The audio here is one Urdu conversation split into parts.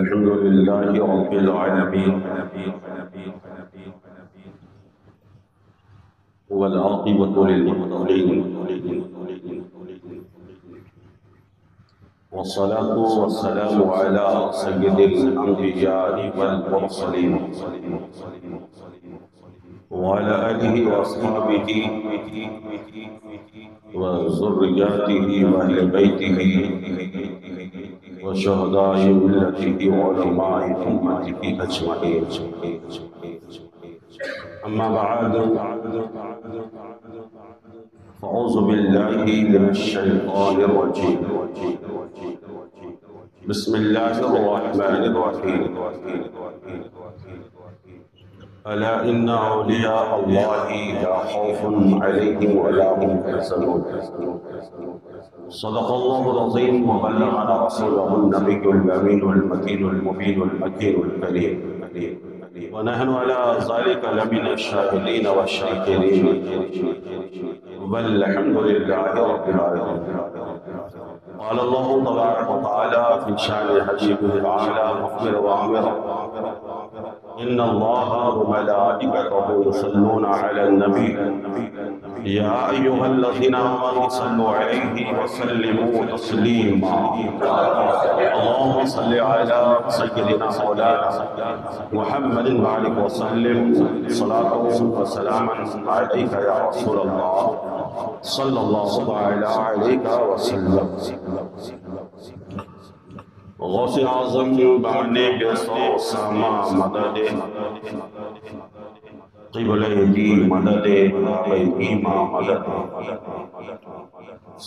الحمد لله رب العالمين والعاقبة للمتقين والصلاة والسلام على سيد الأنبياء والمرسلين وعلى آله وأصحابه وذرياته وأهل بيته وشهداء ملته وعلماء أمته أجمعين. أما بعد فأعوذ بالله من الشيطان الرجيم. بسم الله الرحمن الرحيم. ألا إن أولياء الله لا خوف عليهم ولا هم يحزنون. صدق الله العظيم وبلغنا رسوله النبي الأمين المتين المبين المكين الكريم، ونحن على ذلك لمن الشاهدين والشاكرين، والحمد لله رب العالمين. قال الله تبارك وتعالى في شأن حبيبه الأعلى مخبر وأمر: إن الله وملائكته يصلون على النبي يا أيها الذين آمنوا صلوا عليه وسلموا تسليما. اللهم صل على سيدنا مولانا محمد وآله وسلم صلاة وسلاما عليك يا رسول الله صلى الله عليك وسلم. غوث اعظم بانے گسو ساما مدد قبلہ دی مدد ایمہ مدد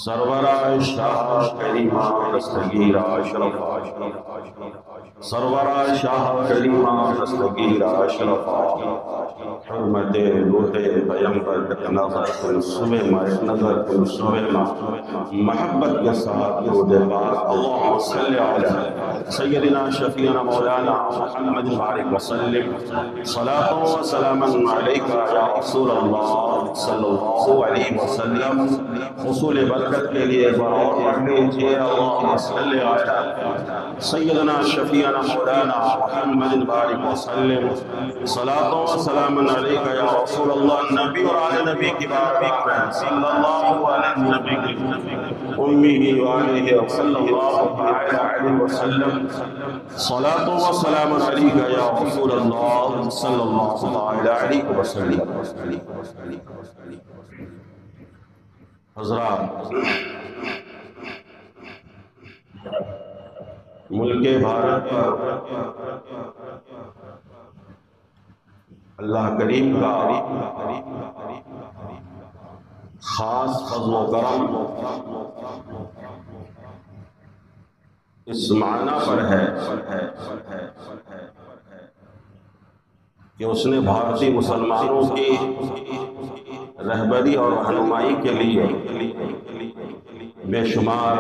سرورہ شاہ کریمہ دستگیر اشرف سرورہ شاہ کریمہ دستگیر اشرف حرمت روح پیمبر نظر کن صبح نظر کن صبح محبت کے ساتھ درود پاک اللہم صلی علی سیدنا شفیعنا مولانا محمد بارک وسلم صلاة و سلاما علیکہ یا رسول اللہ صلی اللہ علیہ وسلم. حصول برکت کے لیے ایک بار اور پڑھ لیجیے اللہم صلی علی سیدنا شفیعنا مولانا محمد بارک وسلم صلاة و سلاما علیکہ یا رسول اللہ. نبی اور آل نبی کی بارک صلی اللہ علیہ نبی امی وآلہ صلی اللہ علیہ وسلم صلاة و سلام علیکہ یا رسول اللہ صلی اللہ علیہ وسلم. حضرات، ملک بھارت پر اللہ کریم کا خاص فضل و کرم اس معنی پر ہے کہ اس نے بھارتی مسلمانوں کی رہبری اور رہنمائی کے لیے بے شمار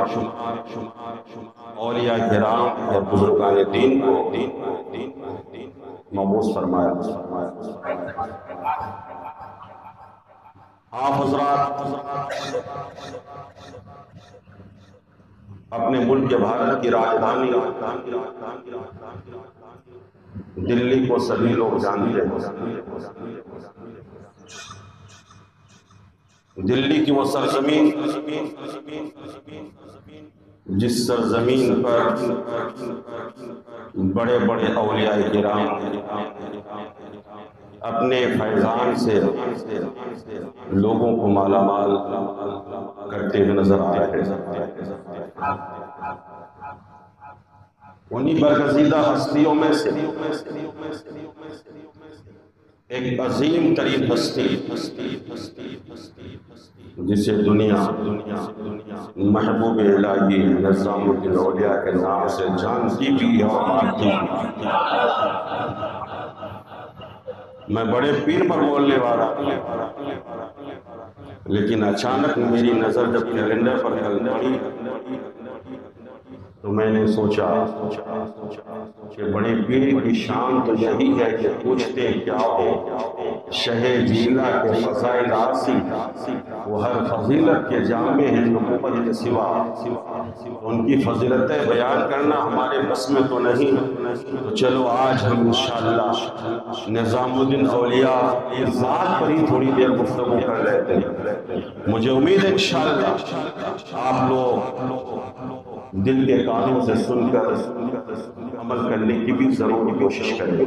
اولیاء کرام اور بزرگان دین کو مبعوث فرمایا. آپ حضرات اپنے ملک بھارت کی راجدھانی دلی کو سبھی لوگ جانتے ہیں. دلی کی وہ سرزمین جس سرزمین پر بڑے بڑے اولیاء کرام اپنے فیضان سے لوگوں کو مالا مال کرتے ہوئے نظر آ رہے ہیں. انہی برگزیدہ ہستیوں میں سے ایک عظیم ترین ہستی جسے دنیا محبوب الہی نظام الدین اولیاء کے نام سے جانتی بھی اور مانتی بھی. میں بڑے پیر پر بولنے والا لیکن اچانک میری نظر جب کیلنڈر پر پڑی تو میں نے سوچا کہ بڑے پیر کی شان تو یہی ہے کہ پوچھتے کیا ہو شہ جیلا کے فضائل آسی، وہ ہر فضیلت کے جامع ہیں نبوت کے سوا، ان کی فضیلتیں بیان کرنا ہمارے بس میں تو نہیں۔ تو چلو آج ہم انشاءاللہ نظام الدین اولیاء کی ذات پر ہی تھوڑی دیر گفتگو کر لیتے ہیں۔ مجھے امید ہے انشاءاللہ آپ لوگ دل کے کانوں سے سن کر عمل کرنے کی بھی ضرور کوشش کریں۔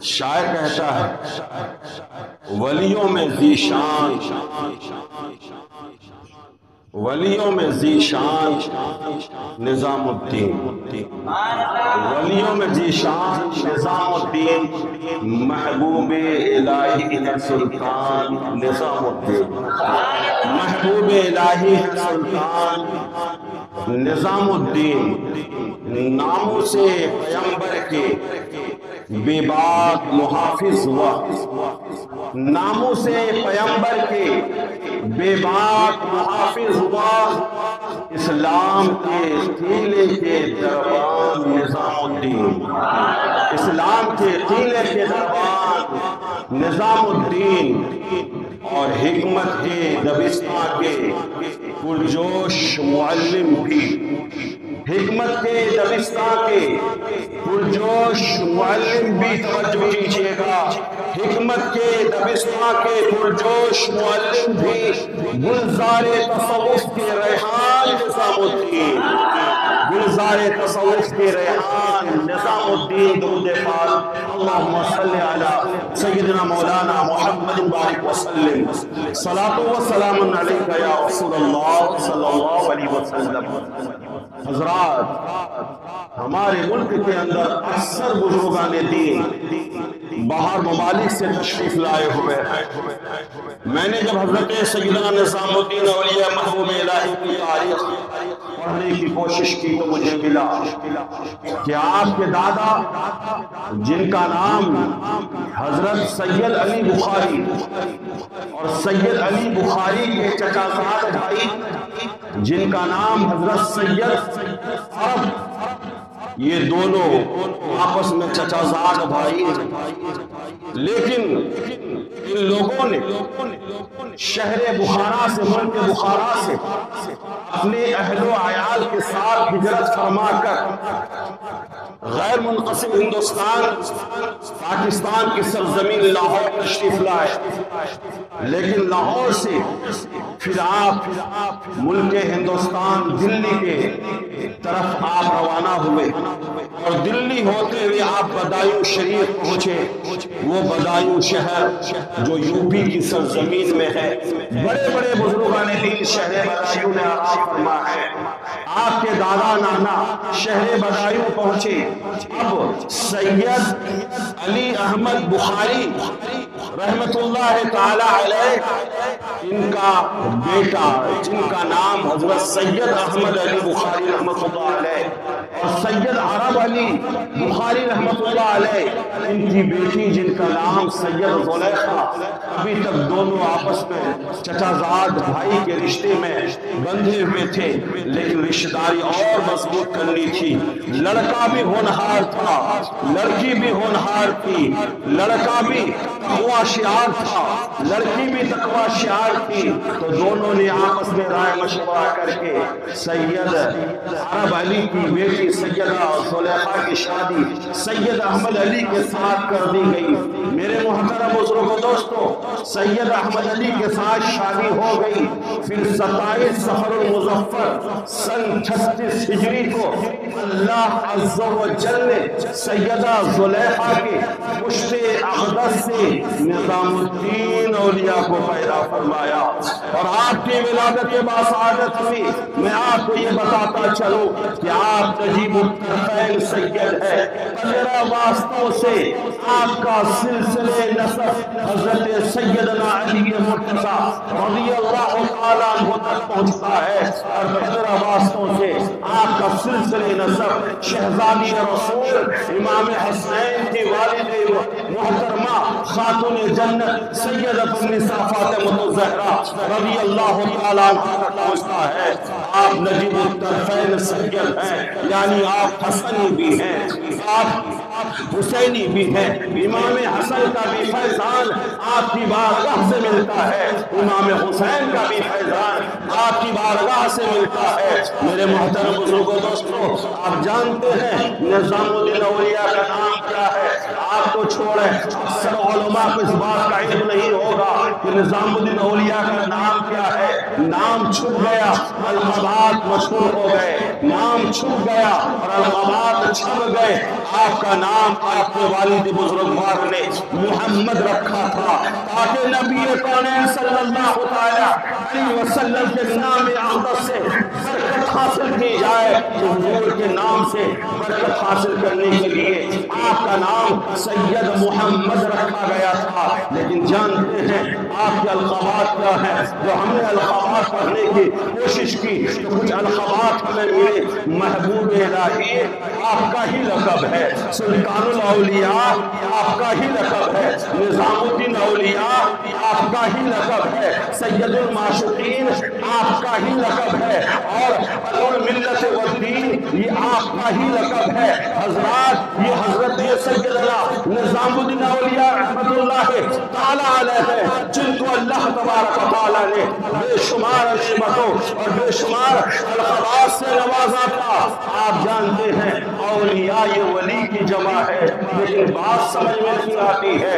شاعر کہتا ہے ولیوں میں ذی شان، ولیوں میں ذی شان نظام الدین، ولیوں میں ذی شان نظام الدین، محبوب الہی ہے سلطان نظام الدین، محبوب الہی ہے سلطان نظام الدین، ناموں سے پیمبر کے بے باک محافظ ہوا، ناموں سے پیمبر کے بے باک محافظ ہوا، اسلام کے قلعے کے دربان نظام الدین، اسلام کے قلعے کے دربان نظام الدین، اور حکمت کے دبستان کے پرجوش معلم بھی، حکمت کے دبستان کے پرجوش معلم بھی، توجہ کیجیے گا، حکمت کے دبستان کے پرجوش معلم بھی، گلزار تصوف کے ریحان نظام الدین، گلزار تصوف کے ریحان نظام الدین۔ درود پاک اللہم صلی علی سیدنا مولانا محمد بارک وسلم، صلاۃ و سلام علیکہ یا رسول اللہ صلی اللہ علیہ وسلم۔ حضرات، ہمارے ملک کے اندر اکثر بزرگان دین باہر ممالک سے تشریف لائے ہوئے ہیں۔ میں نے جب حضرت سیدنا نظام الدین اولیاء محبوب الہی کی تاریخ پڑھنے کی کوشش کی تو مجھے ملا کہ آپ کے دادا جن کا نام حضرت سید علی بخاری اور سید علی بخاری کے چچا زاد بھائی جن کا نام حضرت سید عرب، یہ دونوں آپس میں چچا زاد بھائی ہیں، لیکن ان لوگوں نے شہر بخارا سے، ملک بخارا سے اپنے اہل و عیال کے ساتھ ہجرت فرما کر غیر منقسم ہندوستان پاکستان کی سرزمین لاہور تشریف لائے، لیکن لاہور سے پھر آپ ملک ہندوستان دلی کے طرف آپ روانہ ہوئے، اور دلی ہوتے ہوئے آپ بدایوں شریف پہنچے، وہ بدایوں شہر جو یو پی کی سرزمین میں ہے۔ بڑے بڑے بزرگان دین شہر بدایوں نے آرام فرما ہے۔ آپ کے دادا نانا شہر بدایوں پہنچے۔ اب سید علی احمد بخاری رحمت اللہ تعالی علیہ، ان کا بیٹا جن کا نام حضرت سید احمد علی بخاری رحمت اللہ علیہ اور سید عرب علی بخاری رحمت اللہ علیہ، ان کی بیٹی جن کا نام سید زلیخا، ابھی تک دونوں آپس میں چچا زاد بھائی کے رشتے میں بندھے ہوئے تھے، لیکن رشتہ داری اور مضبوط کرنی تھی۔ لڑکا بھی ہونہار تھا، لڑکی بھی ہونہار تھی، لڑکا بھی تقوی شعار تھا، لڑکی بھی تقوی شعار تھی، تو دونوں نے آپس میں رائے مشورہ کر کے سید عرب علی کی بیٹی سیدہ زلیخا کی شادی سید احمد علی کے ساتھ کر دی گئی۔ میرے محترم بزرگوں دوستو، سید احمد علی کے ساتھ شادی ہو گئی۔ پھر 27 صفر المظفر سن 36 ہجری کو اللہ عز و جل نے سیدہ زلیخا کے پشت اقدس سے نظام الدین اولیاء کو پیدا فرمایا، اور آپ کی ولادت باسعادت ہوئی۔ میں آپ کو یہ بتاتا چلوں کہ آپ نجیب الطرفین سید ہے، 15 واسطوں سے آپ کا سلسلے نسب حضرت سیدنا علی مرتضیٰ رضی اللہ تعالیٰ عنہ تک پہنچتا ہے، اور 15 واسطوں سے آپ کا سلسلے نسب شہزادی رسول امام حسین کی والد محترمہ خاتون جنت سیدۃ النساء فاطمہ الزہرا رضی اللہ تعالیٰ عنہ تک پہنچتا ہے۔ آپ نجیب الطرفین سید ہیں، یعنی آپ حسنی بھی ہیں، آپ حسینی بھی ہیں، امام حسن کا بھی فیضان آپ کی بارگاہ سے ملتا ہے، امام حسین کا بھی فیضان آپ کی بارگاہ سے ملتا ہے۔ میرے محترم بزرگوں دوستو، آپ جانتے ہیں نظام الدین اولیاء کا نام کیا ہے؟ آپ کو چھوڑیں اکثر علماء کو اس بات کا علم نہیں ہوگا کہ نظام الدین اولیاء کا نام کیا ہے۔ نام چھپ گیا، القابات مشہور ہو گئے، نام چھپ گیا اور القابات چھپ گئے۔ آپ کا نام آپ کے والد بزرگوار نے محمد رکھا تھا تاکہ نبی کونین صلی اللہ علیہ وسلم کے نام اقدس سے برکت حاصل کی جائے۔ حضور کے نام سے برکت حاصل کرنے کے لیے آپ کا نام سید محمد رکھا گیا تھا۔ لیکن جانتے ہیں آپ کے القابات کیا ہیں؟ جو ہم نے القابات پڑھنے کی کوشش کی تو کچھ القابات ہمیں ملے۔ محبوب الہی آپ کا ہی لقب ہے، سلطان الاولیاء آپ کا ہی لقب ہے، نظام الدین اولیاء آپ کا ہی لقب ہے، سید المعشوقین آپ کا ہی لقب ہے، اور الملت والدین یہ آپ کا ہی لقب ہے۔ حضرات یہ حضرت سیدنا نظام الدین اولیاء رحمت اللہ تعالی علیہ ہے، جن کو اللہ تبارک و تعالی نے بے شمار نعمتوں اور بے شمار القابات سے نوازا تھا۔ آپ جانتے ہیں اولیاء یہ ولی کی جمع ہے، لیکن بات سمجھ میں نہیں آتی ہے۔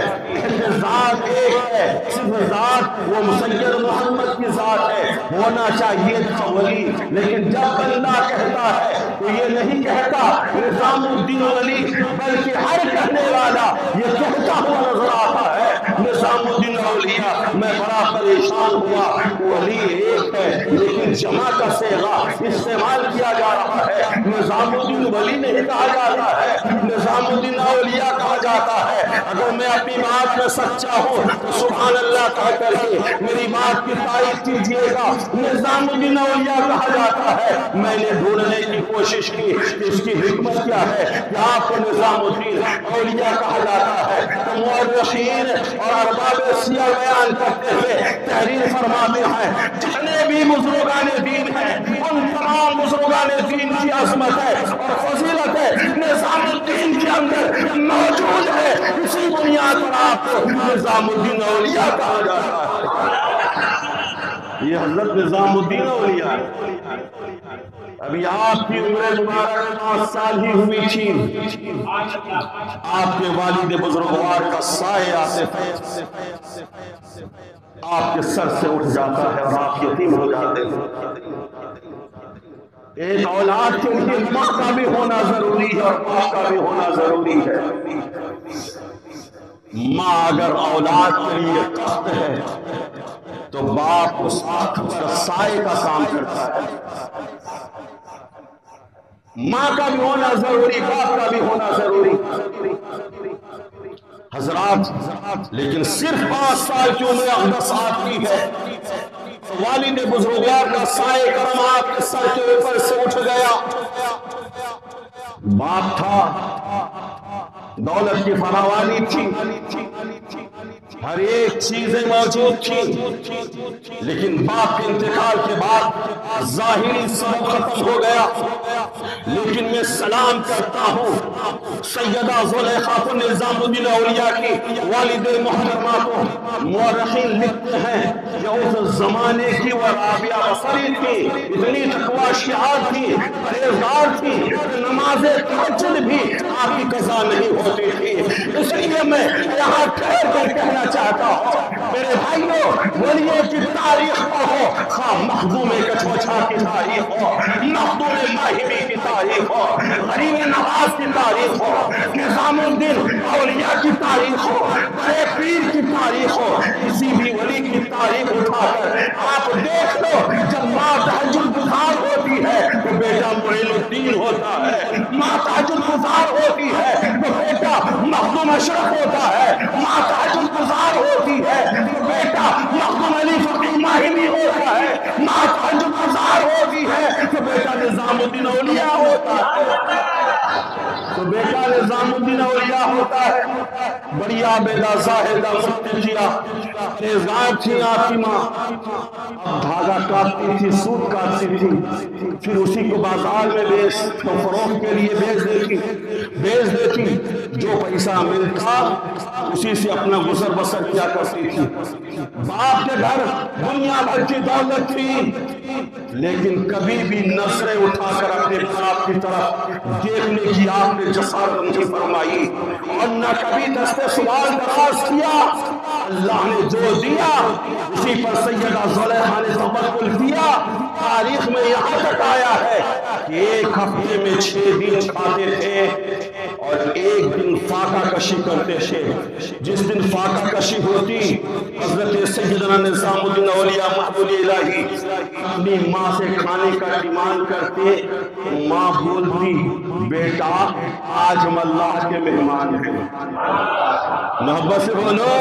ذات ایک ہے، صرف ذات وہ سید محمد کی ذات ہے، ہونا چاہیے تھا ولی، لیکن جب بندہ کہتا ہے تو یہ نہیں کہتا نظام الدین ولی، بلکہ ہر کہنے والا یہ کہتا ہوا نظر آتا ہے نظام الدین اولیاء۔ میں بڑا پریشان ہوا، ولی ایک ہے لیکن جمع کا صیغہ استعمال کیا جا رہا ہے۔ نظام الدین ولی نہیں کہا جاتا ہے، نظام الدین اولیاء کہا جاتا ہے۔ اگر میں اپنی بات میں سچا ہوں تو سبحان اللہ کہہ کر کے میری بات کی تائید کیجئے گا۔ نظام الدین اولیاء کہا جاتا ہے، میں نے ڈھونڈنے کی کوشش کی کہ اس کی حکمت کیا ہے کہ آپ کو نظام الدین اولیاء کہا جاتا ہے۔ تو مورخین اور ارباب سیر بیان کرتے ہوئے تحریر فرماتے ہیں جتنے بھی بزرگان دین ہیں ان تمام بزرگان دین کی عظمت ہے اور فضیلت ہے نظام الدین کے اندر موجود ہے، اسی بنیاد پر آپ کو نظام الدین اولیاء کہا جاتا ہے۔ یہ حضرت نظام الدین اولیاء، ابھی آپ کی عمر مبارک 5 سال ہی ہوئی تھی، آپ کے والد بزرگوار کا سایہ آپ کے سر سے اٹھ جاتا ہے اور آپ یتیم ہو جاتے ہیں۔ ایک اولاد کے لیے ماں کا بھی ہونا ضروری ہے اور باپ کا بھی ہونا ضروری ہے۔ ماں اگر اولاد کے لیے تخت ہے تو باپ اس تخت کا سائے کا کام کرتا ہے۔ ماں کا بھی ہونا ضروری، باپ کا بھی ہونا ضروری۔ حضرات لیکن صرف 5 سال کی عمر اقدس آپ کی ہے، والد بزرگوار کا سائے کرم آپ کے سر کے اوپر سے اٹھ گیا۔ باپ تھا، دولت کی فراوانی تھی، ہر ایک چیزیں موجود تھی، لیکن باپ کے انتقال کے بعد ظاہری سبب ختم ہو گیا۔ لیکن میں سلام کرتا ہوں سیدہ زلیخا نظام الدین اولیاء کی والد محترمہ کو۔ مورخین لکھتے ہیں کہ اس زمانے کی وہ رابعہ بصری تھی، اتنی تقوی شعار تھی، پرہیزگار تھی، نماز تہجد بھی آپ کی قضا نہیں ہوتی تھی۔ اس لیے میں یہاں ٹھہر کر کہنا چاہتا ہوں میرے بھائیوں، ولیوں کی تاریخ پڑھو، خواہ مخدوم کچھوچھا کی تاریخ ہو، مخدوم ماہمی کی تاریخ ہو، غریب نواز کی تاریخ ہو، نظام الدین اولیاء کی تاریخ ہو، بڑے پیر کی تاریخ ہو، کسی بھی ولی کی تاریخ اٹھا کر آپ دیکھ لو، جب ماں تہجد گزار ہوتی ہے تو بیٹا معین الدین ہوتا ہے، ماں تہجد گزار ہوتی ہے تو بیٹا مخدوم اشرف ہوتا ہے، ماں تہجد گزار ہوتی ہے تو بیٹا مخدوم علی فقی ماہمی ہوتا ہے، ماں تہجد گزار ہوتی ہے تو بیٹا نظام الدین اولیاء ہوتا ہے، تو بیٹا نظام الدین اولیاء ہوتا ہے. بڑی عابدہ زاہدہ متقیہ پرہیزگار تھی آپ کی ماں. اب دھاگا کاٹتی تھی، سوت کاٹتی تھی، پھر اسی کو بازار میں فروخت کے لیے بیچ دیتی. جو پیسہ ملتا اسی سے اپنا گزر بسر کیا کرتی تھی. باپ کے گھر دنیا بھر کی دولت تھی، لیکن کبھی بھی نظریں اٹھا کر اپنے باپ کی طرف دیکھنے کی آپ نے جسارت نہیں فرمائی، اور نہ کبھی دستے سوال دراز کیا. اللہ نے جو دیا اسی پر سیدہ زلیخا نے توکل کیا. تاریخ میں یہاں تک آیا ہے کہ ایک ہفتے میں 6 دن کھاتے تھے اور ایک دن فاقہ کشی کرتے تھے. جس دن فاقہ کشی ہوتی حضرت سیدنا نظام الدین اولیاء محمود الہی اپنی ماں سے کھانے کا ڈیمانڈ کرتے. ماں بولتی بیٹا آج ہم اللہ کے مہمان ہیں. محبت سے بولو.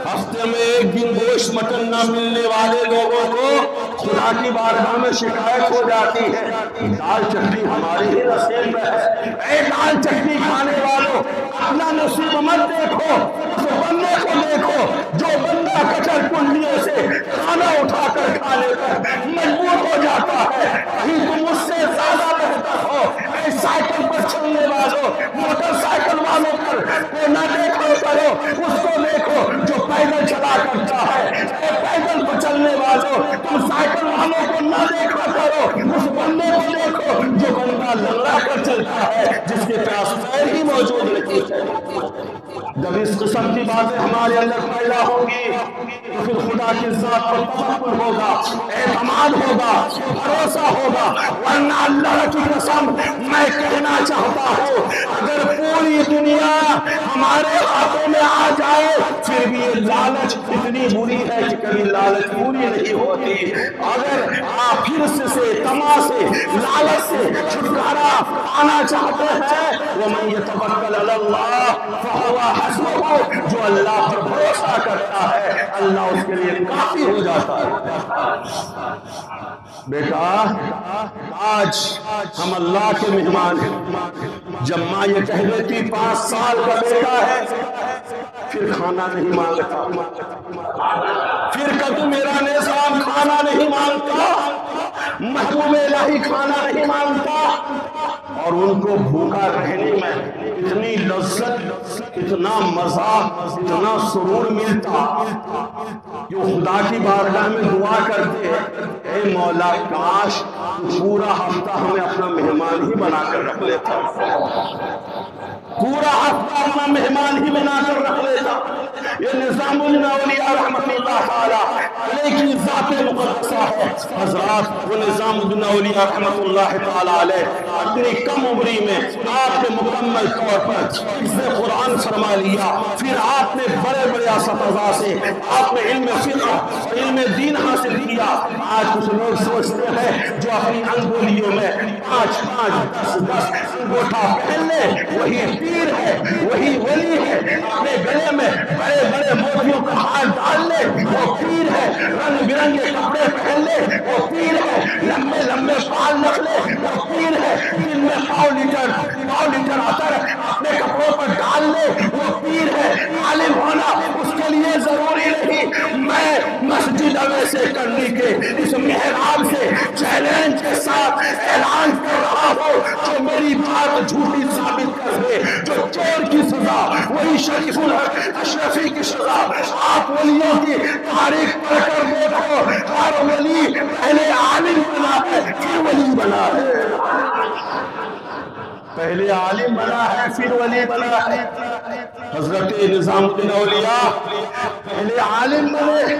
ہفتے میں ایک دن گوشت مٹن نہ ملنے والے لوگوں کو خدا کی بارگاہ میں شکایت ہو جاتی ہے. دال چٹنی ہماری ہی نصیب میں ہے. اے دال چٹنی کھانے والوں اپنا نصیب مت دیکھو، اس بندے کو دیکھو جو بندہ کچر کنڈیوں سے کھانا اٹھا کر کھانے پر مجبور ہو جاتا ہے. کہیں تم اس سے زیادہ بہتر ہو. اے سائیکل پر چلنے والوں، موٹر سائیکل والوں پر کو نہ دیکھو کرو، اس کو دیکھو جو پیدل چلا کرتا ہے. اے پیدل پر چلنے والوں تم سائیکل والوں کو نہ دیکھا کرو، اس بندے کو دیکھو جو بندہ لنگڑا کر چلتا ہے، جس کے پاس پیر ہی موجود نہیں ہے. جب اس قسم کی باتیں ہمارے اندر پیدا ہوں گی تو پھر خدا کی ذات پر توکل ہوگا، اعتماد ہوگا، بھروسہ ہوگا. ورنہ اللہ کی قسم میں کہنا چاہتا ہوں اگر پوری دنیا ہمارے ہاتھوں میں آ جائے پھر بھی یہ لالچ اتنی بری ہے کہ کبھی لالچ پوری نہیں ہوتی. اگر آپ پھر سے تما سے لالچ سے چھٹکارا پانا چاہتے ہیں وَمَن يَتَوَكَّلْ عَلَى اللَّهِ فَهُوَ حَسْبُهُ، جو اللہ پر بھروسہ کرتا ہے اللہ اس کے لیے کافی ہو جاتا ہے. بیٹا آج ہم اللہ کے مہمان ہیں. جب ماں یہ کہہ دیتی 5 سال کا بیٹا ہے پھر کھانا نہیں مانگتا، پھر کبھی میرا نظام کھانا نہیں مانگتا، محبوب الہی کھانا نہیں مانگتا. اور ان کو بھوکا رہنے میں اتنی لذت، اتنا مزہ، اتنا سرور ملتا جو خدا کی بارگاہ میں دعا کرتے اے مولا کاش پورا ہفتہ ہمیں اپنا مہمان ہی بنا کر رکھ لیتا، پورا ہفتہ اپنا مہمان ہی بنا کر رکھ لیتا. یہ نظام الاولیاء رحمت اللہ تعالی علیہ کی ذات مقدسہ ہے. حضرات وہ نظام الاولیاء رحمت اللہ تعالی علیہ اپنی کم عمری میں آپ نے مکمل طور پر حفظ قرآن فرما لیا. پھر آپ نے بڑے بڑے اساتذہ سے آپ نے علم فقہ اور علم دین حاصل کیا. آج کچھ لوگ سوچتے ہیں جو اپنی انگولیوں میں 5 5 10 انگوٹھا پہن لے وہی پیر ہے، وہی ولی ہے. اپنے گلے میں بڑے بڑے موتیوں کا ہار ڈال لے وہ پیر ہے. رنگ برنگے کپڑے پہن لے وہ پیر ہے. لمبے لمبے بال رکھ لے وہ پیر ہے. دن میں پاؤ لیٹر عطر اپنے کپڑوں پر ڈال لے وہ پیر ہے. عالم ہونا اس کے لیے ضروری نہیں. میں مسجد ویسے کرنے کے اس محراب سے چیلنج کے ساتھ اعلان کر رہا ہوں جو میری بات جھوٹی ثابت کر دے، جو چور کی سزا وہی شریف الحق اشرفی کی سزا. آپ ولیوں کی تاریخ پڑھ کر دیکھو ہر ولی پہلے عالم بنا ہے پھر ولی بنا ہے، پہلے عالم بنا ہے پھر ولی بنا ہے. حضرت نظام الدین اولیاء پہلے عالم بنے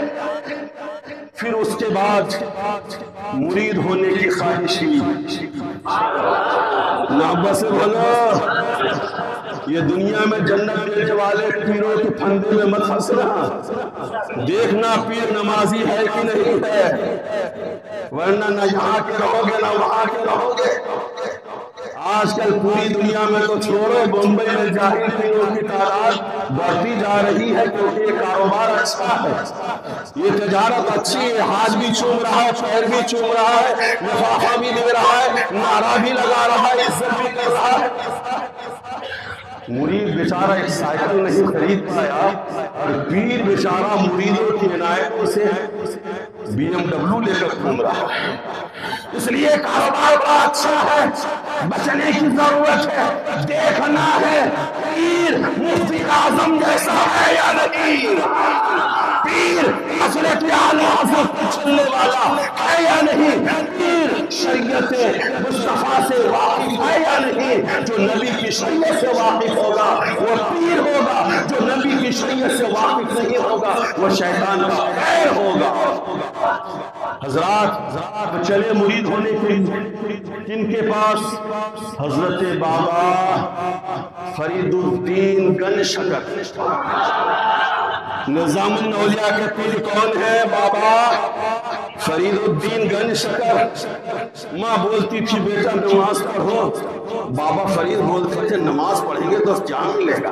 پھر اس کے بعد مرید ہونے کی خواہش کی. نعبہ سے بولو یہ دنیا میں جنت دینے والے پیروں کے پھندے میں مت پھنس رہا. دیکھنا پیر نمازی ہے کہ نہیں ہے، ورنہ نہ یہاں کے رہو گے نہ وہاں کے رہو گے. آج کل پوری دنیا میں تو چھوڑو بمبئی میں جاہل پیروں کی تعداد بڑھتی جا رہی ہے کیونکہ یہ کاروبار اچھا ہے، یہ تجارت اچھی ہے. ہاتھ بھی چوم رہا ہے، پیر بھی چوم رہا ہے، لفافہ بھی دے رہا ہے، نعرہ بھی لگا رہا ہے، عزت بھی کر رہا ہے. مرید بیچارہ ایک سائیکل نہیں خرید پایا اور پیر بیچارہ مریدوں کی عنایتوں سے BMW لے کر گھوم رہا ہے. اس لیے کاروبار بڑا اچھا ہے، بچنے کی ضرورت ہے، دیکھنا ہے پیر مفتی اعظم جیسا ہے یا نہیں، پیر حضرت اعلیٰ حضرت پر چلنے والا ہے یا نہیں، پیر شریعت مصطفیٰ سے واقف ہے یا نہیں. جو نبی کی شریعت سے واقف ہوگا وہ پیر ہوگا، جو نبی کی شریعت سے واقف نہیں ہوگا وہ شیطان کا پیر ہوگا. حضرات چلے مرید ہونے کے جن کے پاس حضرت بابا فرید الدین گنج شکر نظام الاولیاء کے پیر کون ہے؟ بابا فرید الدین گنج شکر. ماں بولتی تھی بیٹا نماز پڑھو، بابا فرید بولتے تھے نماز پڑھیں گے تو جان ملے گا.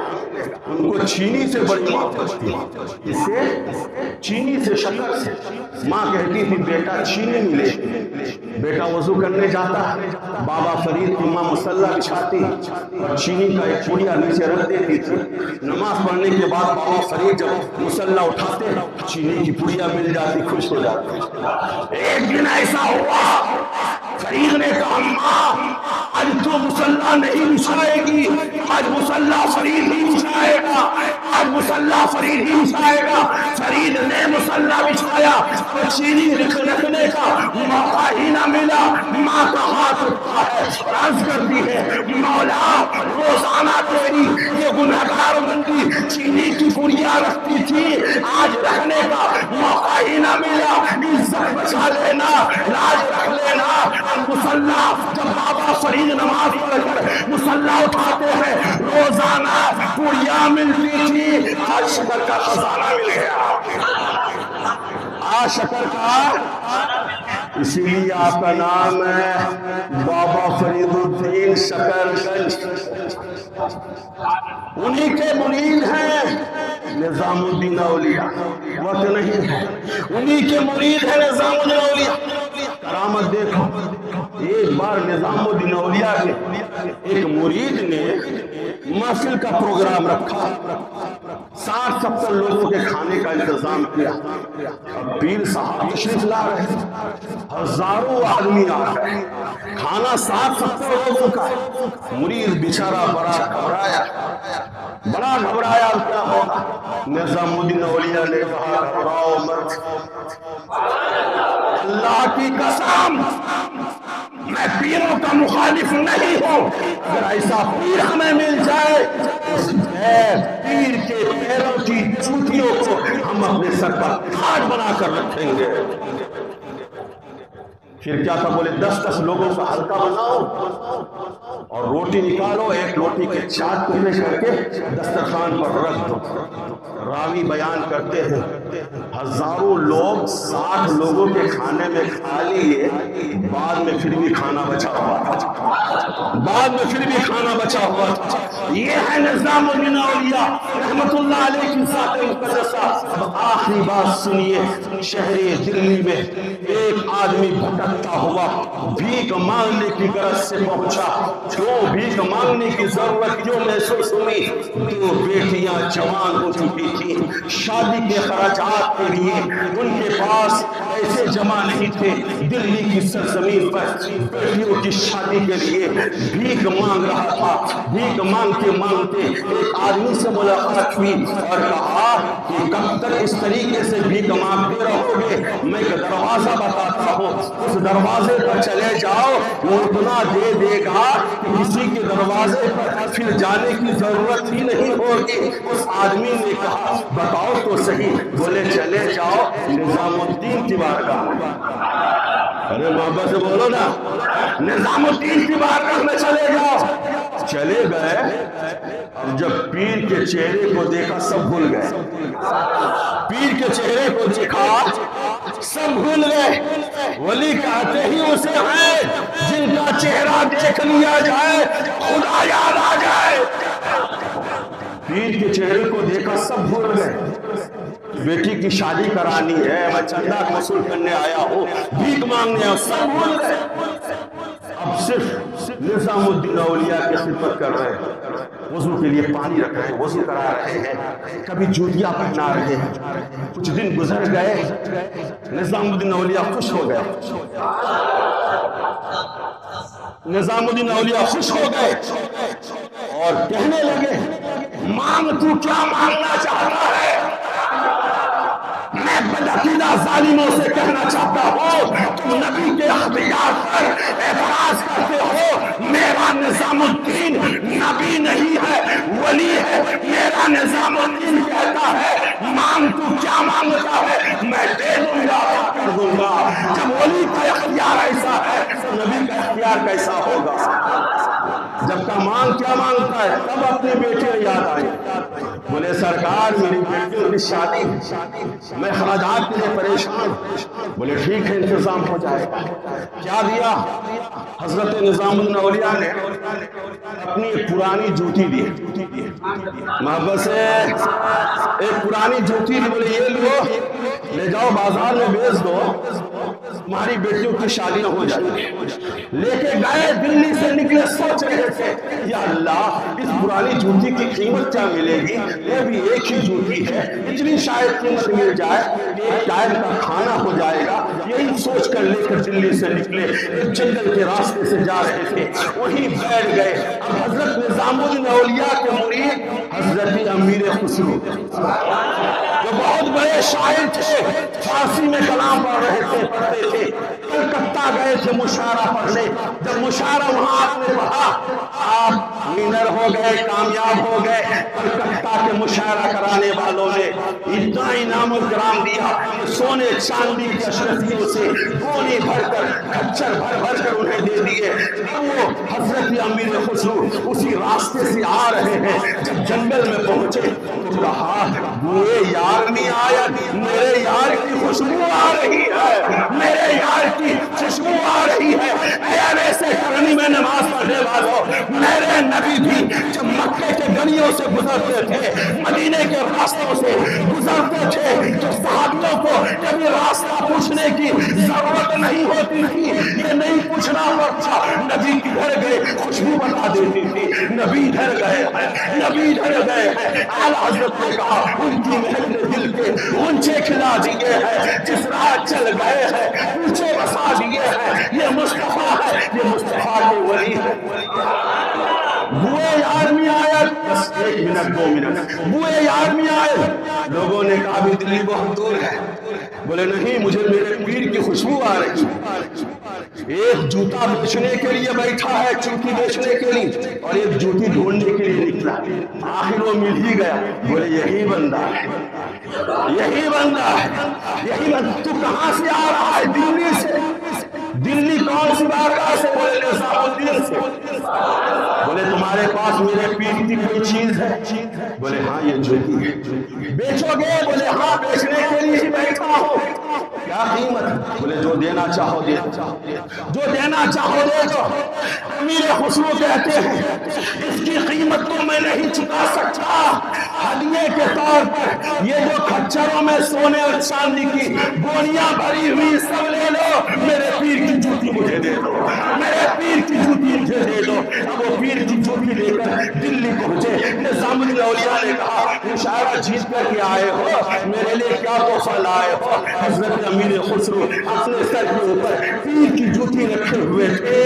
ان کو چینی سے بڑی محبت تھی، اس سے چینی سے شکر سے. ماں کہتی تھی بیٹا چینی ملے. بیٹا وضو کرنے جاتا، بابا فرید کی ماں مصلی بچھاتی اور چینی کا ایک پڑیا نیچے رکھ دیتی تھی. نماز پڑھنے کے بعد بابا فرید جب مصلی اٹھاتے چینی کی پڑیا مل جاتی، خوش ہو جاتی. ایک دن ایسا ہوا فرید نے کہا ماں آج تو مصلی نہیں بچھائے گی، آج مصلی فرید ہی بچھائے گا، آج مصلی فرید ہی بچھائے گا. فرید نے مصلی بچھایا تو چینی رکھنے کا موقع ہی نہ ملا. ماں کا ہاتھ اٹھتا ہے، عرض کرتی ہے مولا روزانہ تیری یہ گنہگار بندی چینی کی پڑیا رکھتی تھی، آج رکھنے کا موقع ہی نہ ملا. عزت بچا لینا، لاج رکھ لینا. مصلی جب بابا فرید نماز پڑھ کر مصلی اٹھاتے ہیں روزانہ پڑیا ملتی تھی، آج شکر کا خزانہ مل گیا. آج شکر کا، اسی لیے آپ کا نام ہے بابا فرید الدین شکر گنج. انہی کے مرید ہیں نظام الدین اولیاء، وقت نہیں ہے. انہی کے مرید ہیں نظام الدین اولیاء. کرامت دیکھو، ایک بار نظام الدین اولیاء کے ایک مرید نے محفل کا پروگرام رکھا، 60-70 لوگوں کے کھانے کا انتظام کیا. اب پیر صاحب تشریف لا رہے، ہزاروں آدمی آ رہے، کھانا 60-70 لوگوں کا. مرید بیچارہ بڑا گھبرایا کیا ہوگا. نظام الدین اولیاء نے کہا گھبراؤ مت، اللہ کی قسم میں پیروں کا مخالف نہیں ہوں. اگر ایسا پیر ہمیں مل جائے پیر کے پیروں کی جوتیوں کو ہم اپنے سر پر تاج بنا کر رکھیں گے. پھر کیا تھا، بولے 10-10 لوگوں کا حلقہ بناؤ اور روٹی نکالو، ایک روٹی کے 4 ٹکڑے کر کے دسترخوان پر رکھ دو. راوی بیان کرتے ہیں ہزاروں لوگ 60 لوگوں کے کھانے میں کھا لیے، بعد میں پھر بھی کھانا بچا ہوا تھا. یہ ہے نظام الدین اولیاء رحمت اللہ علیہ کی ذات مقدسہ. آخری بات سنیے، شہر دلی میں ایک آدمی بھٹکتا ہوا بھیک مانگنے کی غرض سے پہنچا. کیوں بھیک مانگنے کی ضرورت کیوں محسوس ہوئی؟ 2 بیٹیاں جوان ہو چکی تھی، شادی کے خراجات کے لیے ان کے پاس پیسے جمع نہیں تھے. دلی کی سرزمین پر بیٹیوں کی شادی کے لیے بھیک مانگ رہا تھا. بھیک مانگتے مانگتے ایک آدمی سے ملاقات ہوئی اور کہا کہ کب تک اس طریقے سے بھیک مانگتے رہو گے؟ میں ایک دروازہ بتاتا ہوں، اس دروازے پر چلے جاؤ، وہ اتنا دے دے گا کہ کسی کے دروازے پر پھر جانے کی ضرورت ہی نہیں ہوگی. اس آدمی نے کہا بتاؤ تو صحیح. بولے چلے جاؤ نظام الدین کی بارگاہ میں. ارے محبت سے بولو نا، نظام الدین کی بارگاہ میں چلے جاؤ. چلے گئے، جب پیر کے چہرے کو دیکھا سب بھول گئے. پیر کے چہرے کو دیکھا سب بھول گئے. ولی کہتے ہی اسے ہیں جن کا چہرہ دیکھ لیا جائے خدا یاد آ جائے. پیر کے چہرے کو دیکھا سب بھول گئے. بیٹی کی شادی کرانی ہے، میں چندہ وصول کرنے آیا ہوں، بھیک مانگنے آیا، سب بھول گئے. اب صرف نظام الدین اولیاء کی خدمت کر رہے ہیں. وضو کے لیے پانی رکھ رہے ہیں، وضو کرا رہے ہیں، کبھی جوتیاں پہنا رہے ہیں. کچھ دن گزر گئے، نظام الدین اولیاء خوش ہو گئے. نظام الدین اولیاء خوش ہو گئے اور کہنے لگے مانگ تو کیا مانگنا چاہتا ہے؟ میں بدعقیدہ ظالموں سے کہنا چاہتا ہوں تم نبی کے اختیار پر اعتراض کرتے ہو. میرا نظام الدین نبی نہیں ہے، ولی ہے. میرا نظام الدین کہتا ہے مانگ تو کیا مانگتا ہے، میں دے دوں گا، کر دوں گا. جب ولی کا اختیار ایسا ہے تو نبی کا اختیار کیسا ہوگا؟ جب کا مانگ کیا مانگتا ہے تب اپنے بیٹے یاد آئے. بولے سرکار میری بیٹیوں کی شادی، میں خراجات کے لیے پریشان. بولے ٹھیک ہے انتظام ہو جائے گا. کیا دیا؟ حضرت نظام الدین اولیاء نے اپنی ایک پرانی جوتی دی. محبت سے ایک پرانی جوتی دی. بولے یہ لو، لے جاؤ بازار میں بیچ دو، تمہاری بیٹیوں کی شادیاں ہو جائیں گی. لے کے گئے، دلی سے نکلے، سوچ رہے تھے یا اللہ اس پرانی جوتی کی قیمت کیا ملے گی، یہ بھی ایک ہی جوتی ہے، اتنی شاید قیمت مل جائے کہ ایک ٹائم کا کھانا ہو جائے گا. یہی سوچ کر لے کر دلی سے نکلے. ایک جنگل کے راستے سے جا رہے تھے، وہیں بیٹھ گئے. اب حضرت نظام الدین اولیاء کے مرید حضرت امیر خسرو جو بہت بڑے شاعر تھے، فارسی میں کلام پڑھتے تھے، کلکتہ گئے تھے مشاعرہ پڑھنے. جب مشاعرہ وہاں آپ نے پڑھا، آپ ونر ہو گئے، کامیاب ہو گئے. کلکتہ کے مشاعرہ کرانے والوں نے اتنا انعام و کرام دیا، سونے چاندی کے اشرفیوں سے گونی بھر کر، کچر بھر بھر کر انہیں دے دیے. وہ حضرت امیر خسرو اسی راستے سے آ رہے ہیں. جب جنگل میں پہنچے تو کہا بوئے یار نہیں آیا، میرے یار کی خوشبو آ رہی ہے، میرے یار کی خوشبو آ رہی ہے. اے ایسے کرنی میں نماز پڑھنے والوں، میرے نبی بھی جب مکے کے گلیوں سے گزرتے تھے، مدینے کے راستوں سے گزرتے تھے، تو صحابیوں کو کبھی راستہ پوچھنے کی ضرورت نہیں ہوتی تھی. یہ نہیں پوچھنا پڑتا نبی کدھر گئے، خوشبو بتا دیتی تھی نبی ادھر گئے ہیں، نبی ادھر گئے ہیں. اعلیٰ حضرت نے کہا ان کی محنت نے دل کے اونچے کھلا دیے ہیں، جس راہ چل گئے ہیں اونچے بسا دیے ہیں. یہ مصطفیٰ ہے، یہ مصطفیٰ کے ولی ہے. بوئے یار میں آئے، بس 1 منٹ 2 منٹ، بوئے یار میں آئے. لوگوں نے کہا بھی دلی بہت دور ہے. بولے نہیں، مجھے میرے پیر کی خوشبو آ رہی. ایک جوتا بیچنے کے لیے بیٹھا ہے، چوٹی بیچنے کے لیے، اور ایک جوتی ڈھونڈنے کے لیے نکلا. آخر وہ مل ہی گیا. بولے یہی بندہ ہے، یہی بندہ ہے، یہی بندہ. تو کہاں سے آ رہا ہے؟ دلی سے. دلی کون سی بارگاہ سے؟ بولے نظام الدین سے. بولے تمہارے پاس میرے پیر کی کوئی چیز ہے؟ بولے ہاں یہ جوتی ہے. بیچو گے؟ بولے ہاں بیچنے کے لیے ہی بیٹھا ہوں. کیا قیمت؟ بولے جو دینا چاہو دے دو، جو دینا چاہو دے دو. امیر خسرو کہتے ہیں اس کی قیمت تو میں نہیں چکا سکتا، ہدیے کے طور پر یہ جو کھچروں میں سونے اور چاندی کی گونیاں بھری ہوئی سب لے لو، میرے پیر کی جوتی مجھے دے دو، میرے پیر کی جوتی مجھے دے دو. اب وہ پیر کی جوتی لے کر دلی پہنچے. نظام الدین اولیاء نے کہا مشاعرہ جیت کر کے آئے ہو، میرے لیے کیا تحفہ لائے ہو؟ حضرت امیر خسرو اپنے سر کے اوپر پیر کی جوتی رکھے ہوئے تھے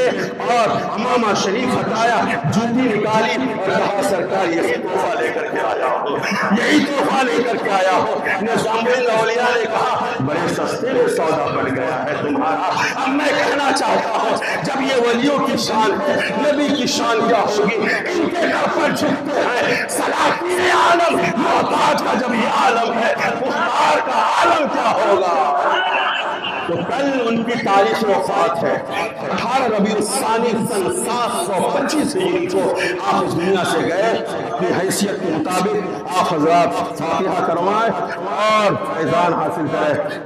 اور امامہ شریف ہٹایا، جوتی نکالی اور کہا سرکار یہی تحفہ لے کر کے آیا ہو، یہی تحفہ لے کر کے آیا ہو. نظام الدین اولیاء نے کہا بڑے سستے میں سودا پڑ گیا ہے تمہارا. اب میں کہنا چاہتا ہوں جب یہ ولیوں کی شان ہے، نبی کی شان کیا ہوگی؟ ان کے گھر پر جھکتے ہیں سلاطین عالم. محتاج کا جب یہ عالم ہے، مختار کا عالم کیا ہوگا؟ تو کل ان کی تاریخ وفات ہے 18 ربیع الثانی سن 725 ہجری کو آپ اس دنیا سے گئے. اپنی حیثیت کے مطابق آپ حضرات فاتحہ کروائیں اور فیضان حاصل کریں.